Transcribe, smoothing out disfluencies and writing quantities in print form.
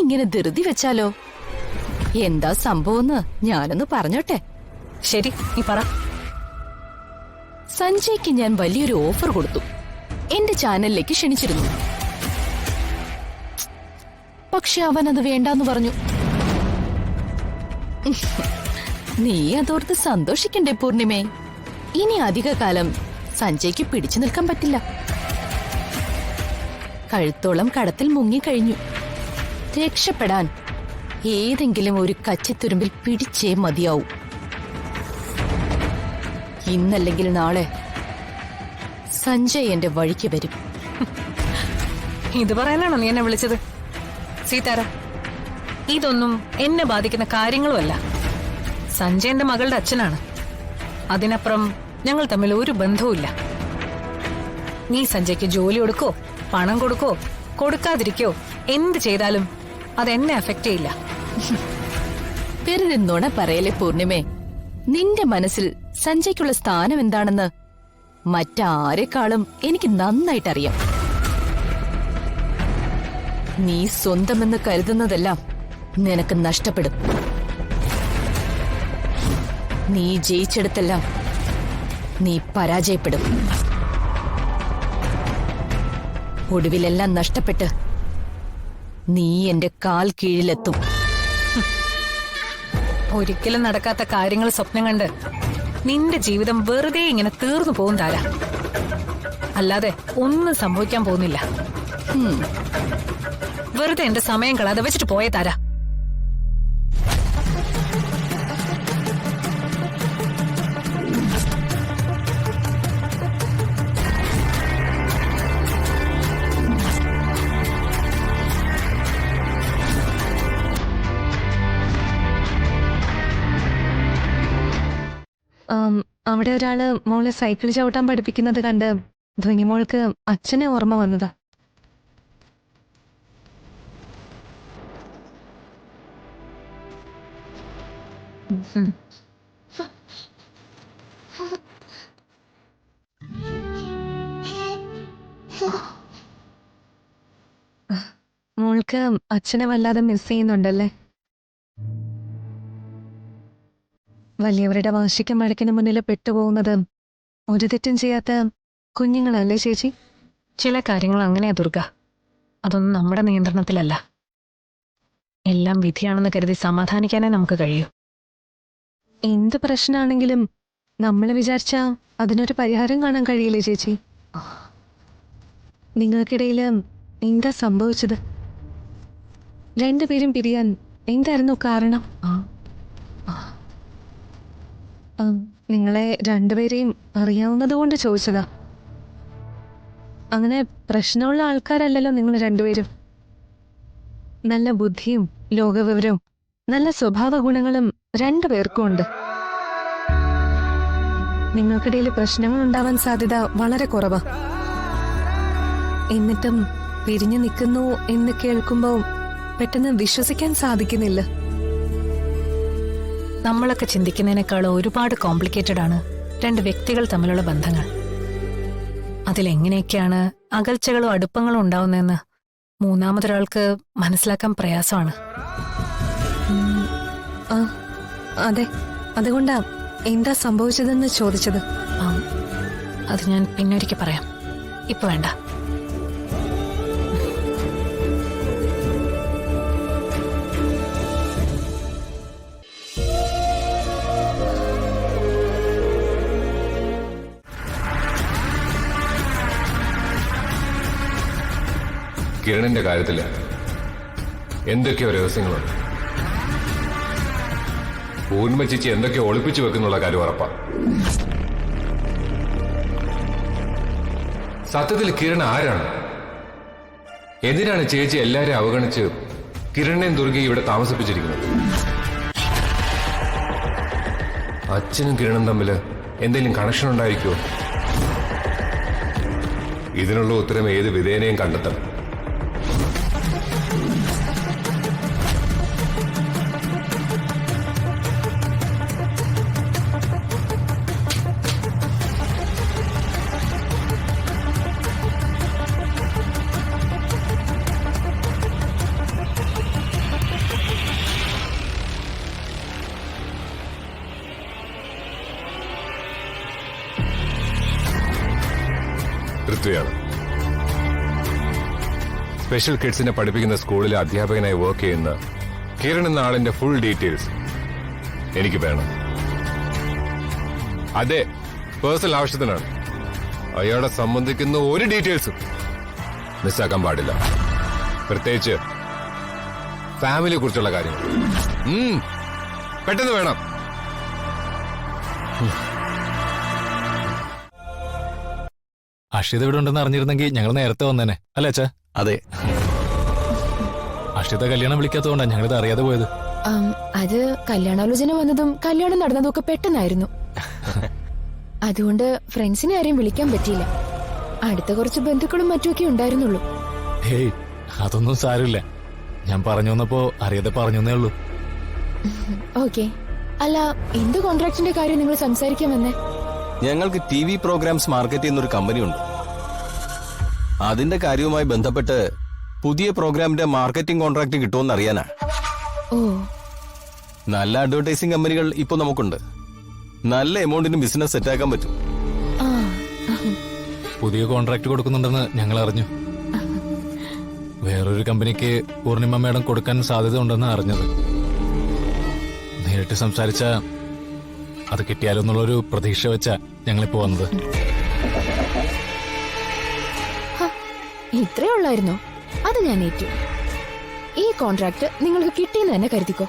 ഇങ്ങനെ ധൃതി വെച്ചാലോ? എന്താ സംഭവന്ന് ഞാനൊന്ന് പറഞ്ഞോട്ടെ. ശരി, നീ പറ. സഞ്ജയ്ക്ക് ഞാൻ വലിയൊരു ഓഫർ കൊടുത്തു. എന്റെ ചാനലിലേക്ക് ക്ഷണിച്ചിരുന്നു. പക്ഷെ അവനത് വേണ്ടാന്ന് പറഞ്ഞു. നീ അതോർത്ത് സന്തോഷിക്കണ്ടേ പൂർണിമേ? ഇനി അധിക കാലം സഞ്ജയ്ക്ക് പിടിച്ചു നിൽക്കാൻ പറ്റില്ല. കഴുത്തോളം കടത്തിൽ മുങ്ങിക്കഴിഞ്ഞു. രക്ഷപ്പെടാൻ ഏതെങ്കിലും ഒരു കച്ചിത്തുരുമ്പിൽ പിടിച്ചേ മതിയാവൂ. ഇന്നല്ലെങ്കിൽ നാളെ സഞ്ജയ് എന്റെ വഴിക്ക് വരും. ഇത് പറയാനാണോ നീ എന്നെ വിളിച്ചത്? സീതാര, ഇതൊന്നും എന്നെ ബാധിക്കുന്ന കാര്യങ്ങളുമല്ല. സഞ്ജയന്റെ മകളുടെ അച്ഛനാണ്. അതിനപ്പുറം ഞങ്ങൾ തമ്മിൽ ഒരു ബന്ധവുമില്ല. നീ സഞ്ജയ്ക്ക് ജോലി കൊടുക്കോ, പണം കൊടുക്കോ, കൊടുക്കാതിരിക്കോ, എന്ത് ചെയ്താലും അതെന്നെ അഫക്റ്റ് ചെയ്യില്ല. വെറുതെ നുണ പറയലേ പൂർണിമേ. നിന്റെ മനസ്സിൽ സഞ്ജയ്ക്കുള്ള സ്ഥാനം എന്താണെന്ന് മറ്റാരെക്കാളും എനിക്ക് നന്നായിട്ടറിയാം. നീ സ്വന്തമെന്ന് കരുതുന്നതെല്ലാം നിനക്ക് നഷ്ടപ്പെടും. നീ ജയിച്ചെടുത്തെല്ലാം നീ പരാജയപ്പെടും. ഒടുവിലെല്ലാം നഷ്ടപ്പെട്ട് നീ എന്റെ കാൽ കീഴിലെത്തും. ഒരിക്കലും നടക്കാത്ത കാര്യങ്ങൾ സ്വപ്നം കണ്ട് നിന്റെ ജീവിതം വെറുതെ ഇങ്ങനെ തീർന്നു പോകും താര. അല്ലാതെ ഒന്നും സംഭവിക്കാൻ പോകുന്നില്ല. വെറുതെ എന്റെ സമയം കളാതെ വെച്ചിട്ട് പോയേ താര. അവിടെ ഒരാള് മോളെ സൈക്കിൾ ചവിട്ടാൻ പഠിപ്പിക്കുന്നത് കണ്ട് ധ്വനിമോൾക്ക് അച്ഛനെ ഓർമ്മ വന്നതാ. മോൾക്ക് അച്ഛനെ വല്ലാതെ മിസ് ചെയ്യുന്നുണ്ടല്ലേ? വലിയവരുടെ വാശിക്കും വഴക്കിന് മുന്നിൽ പെട്ടുപോകുന്നത് ഒരു തെറ്റും ചെയ്യാത്ത കുഞ്ഞുങ്ങളല്ലേ ചേച്ചി? ചില കാര്യങ്ങൾ അങ്ങനെയാ ദുർഗ. അതൊന്നും നമ്മുടെ നിയന്ത്രണത്തിലല്ല. എല്ലാം വിധിയാണെന്ന് കരുതി സമാധാനിക്കാനേ നമുക്ക് കഴിയൂ. എന്ത് പ്രശ്നമാണെങ്കിലും നമ്മൾ വിചാരിച്ചാ അതിനൊരു പരിഹാരം കാണാൻ കഴിയില്ലേ ചേച്ചി? നിങ്ങൾക്കിടയിൽ എന്താ സംഭവിച്ചത്? രണ്ടുപേരും പിരിയാൻ എന്തായിരുന്നു കാരണം? നിങ്ങളെ രണ്ടുപേരെയും അറിയാവുന്നത് കൊണ്ട് ചോദിച്ചതാ. അങ്ങനെ പ്രശ്നമുള്ള ആൾക്കാരല്ലല്ലോ നിങ്ങൾ രണ്ടുപേരും. നല്ല ബുദ്ധിയും ലോകവിവരവും നല്ല സ്വഭാവ ഗുണങ്ങളും രണ്ടുപേർക്കും ഉണ്ട്. നിങ്ങൾക്കിടയിൽ പ്രശ്നങ്ങൾ ഉണ്ടാവാൻ സാധ്യത വളരെ കുറവാ. എന്നിട്ടും പിരിഞ്ഞു നിൽക്കുന്നു എന്ന് കേൾക്കുമ്പോൾ പെട്ടെന്ന് വിശ്വസിക്കാൻ സാധിക്കുന്നില്ല. നമ്മളൊക്കെ ചിന്തിക്കുന്നതിനേക്കാൾ ഒരുപാട് കോംപ്ലിക്കേറ്റഡ് ആണ് രണ്ട് വ്യക്തികൾ തമ്മിലുള്ള ബന്ധങ്ങൾ. അതിലെങ്ങനെയൊക്കെയാണ് അകൽച്ചകളോ അടുപ്പങ്ങളോ ഉണ്ടാവുന്നതെന്ന് മൂന്നാമതൊരാൾക്ക് മനസ്സിലാക്കാൻ പ്രയാസമാണ്. അതെ, അതുകൊണ്ടാ എന്താ സംഭവിച്ചതെന്ന് ചോദിച്ചത്. അത് ഞാൻ പിന്നൊരിക്കൽ പറയാം, ഇപ്പൊ വേണ്ട. കിരണിന്റെ കാര്യത്തില് എന്തൊക്കെയോ രഹസ്യങ്ങളുണ്ട്. പൂർണിമ ചേച്ചി എന്തൊക്കെയോ ഒളിപ്പിച്ചു വെക്കുന്നുള്ള കാര്യം ഉറപ്പാ. സത്യത്തിൽ കിരൺ ആരാണ്? എന്തിനാണ് ചേച്ചി എല്ലാരെയും അവഗണിച്ച് കിരണിനെയും ദുർഗയും ഇവിടെ താമസിപ്പിച്ചിരിക്കുന്നത്? അച്ഛനും കിരണും തമ്മിൽ എന്തെങ്കിലും കണക്ഷൻ ഉണ്ടായിരിക്കുമോ? ഇതിനുള്ള ഉത്തരം ഏത് വിധേനയും കണ്ടെത്തണം. പൃഥ്വിയാണ്. സ്പെഷ്യൽ കിഡ്സിനെ പഠിപ്പിക്കുന്ന സ്കൂളിലെ അധ്യാപകനായി വർക്ക് ചെയ്യുന്ന കിരൺ എന്ന ആളിന്റെ ഫുൾ ഡീറ്റെയിൽസ് എനിക്ക് വേണം. അതെ, പേഴ്സണൽ ആവശ്യത്തിനാണ്. അയാളെ സംബന്ധിക്കുന്ന ഒരു ഡീറ്റെയിൽസും മിസ്സാക്കാൻ പാടില്ല. പ്രത്യേകിച്ച് ഫാമിലിയെ കുറിച്ചുള്ള കാര്യങ്ങൾ. പെട്ടെന്ന് വേണം. അക്ഷിത ഇവിടെ ഉണ്ടെന്ന് അറിഞ്ഞിരുന്നെങ്കിൽ ഞങ്ങൾ നേരത്തെ വന്നേനെ അല്ലേ അച്ഛാ? അതെ, അക്ഷിത കല്യാണം വിളിക്കാത്തതുകൊണ്ടാണ് ഞങ്ങളിത് അറിയാതെ പോയത്. അത് കല്യാണാലോചന വന്നതും കല്യാണം നടന്നതും ഒക്കെ പെട്ടെന്നായിരുന്നു. അതുകൊണ്ട് ഫ്രണ്ട്സിനെ ആരെയും വിളിക്കാൻ പറ്റിയില്ല. അടുത്ത കുറച്ച് ബന്ധുക്കളും മറ്റുമൊക്കെ ഉണ്ടായിരുന്നുള്ളൂ. ഹേയ്, അതൊന്നും സാരമില്ല. ഞാൻ പറഞ്ഞു വന്നപ്പോ അറിയാതെ പറഞ്ഞേ ഉള്ളൂ. ഓക്കെ. അല്ല, എന്ത് കോൺട്രാക്ടിന്റെ കാര്യം നിങ്ങൾ സംസാരിക്കാൻ വന്നേ? ഞങ്ങൾക്ക് TV പ്രോഗ്രാംസ് മാർക്കറ്റ് ചെയ്യുന്നൊരു കമ്പനി ഉണ്ട്. അതിന്റെ കാര്യവുമായി ബന്ധപ്പെട്ട് പുതിയ പ്രോഗ്രാമിന്റെ മാർക്കറ്റിംഗ് കോൺട്രാക്ട് കിട്ടുമെന്ന് അറിയാനാ. ഓ, നല്ല അഡ്വർടൈസിംഗ് കമ്പനികൾ ഇപ്പൊ നമുക്കുണ്ട്. നല്ല എമൗണ്ടിന് ബിസിനസ് സെറ്റാക്കാൻ പറ്റും. ആ, പുതിയ കോൺട്രാക്ട് കൊടുക്കുന്നുണ്ടെന്ന് ഞങ്ങൾ അറിഞ്ഞു. വേറൊരു കമ്പനിക്ക് പൂർണിമ മേഡം കൊടുക്കാൻ സാധ്യത ഉണ്ടെന്ന് അറിഞ്ഞത്. നേരിട്ട് സംസാരിച്ച അത് കിട്ടിയാലോ എന്നുള്ളൊരു പ്രതീക്ഷ വെച്ചാ ഞങ്ങളിപ്പോ വന്നത്. ഇത്രേ ഉള്ളായിരുന്നോ? അത് ഞാൻ ഏറ്റു. ഈ കോൺട്രാക്ട് നിങ്ങൾക്ക് കിട്ടിയെന്ന് തന്നെ കരുതിക്കോ.